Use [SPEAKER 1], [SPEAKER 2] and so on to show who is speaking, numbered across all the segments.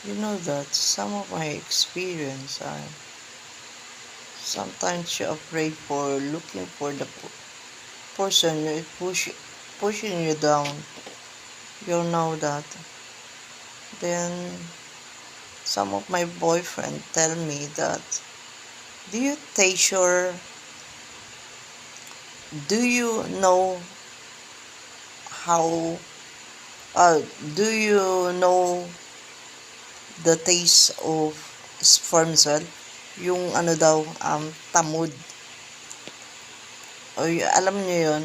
[SPEAKER 1] You know that some of my experience are sometimes you're afraid for looking for the person who is pushing you down. You know that. Then some of my boyfriend tell me that, do you taste your, do you know how, uh, do you know the taste of sperm cell? Yung ano daw, tamod. O alam niyo yon,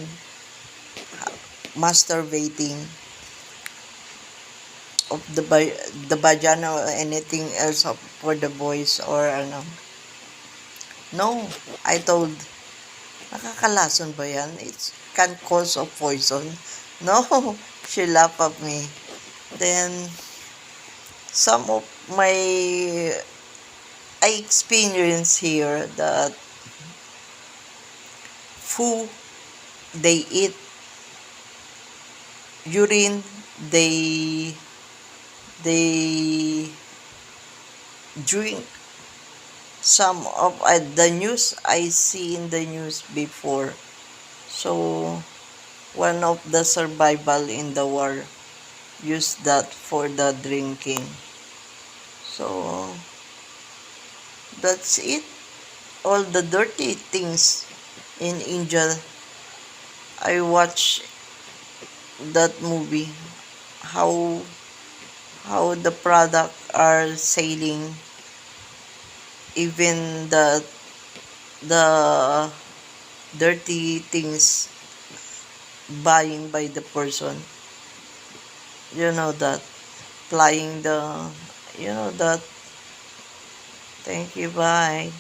[SPEAKER 1] masturbating of the vagina or anything else of, for the boys or ano. No, I told, nakakalason ba yan? It can cause of poison. No, she laughed at me. Then, some of my, I experience here that food they eat, urine they drink. Some of the news I see in the news before. So, one of the survival in the war use that for the drinking. So, that's it. All the dirty things in India. I watch that movie. How the product are selling, even the dirty things buying by the person. You know that. Flying the, you know that. Thank you, bye.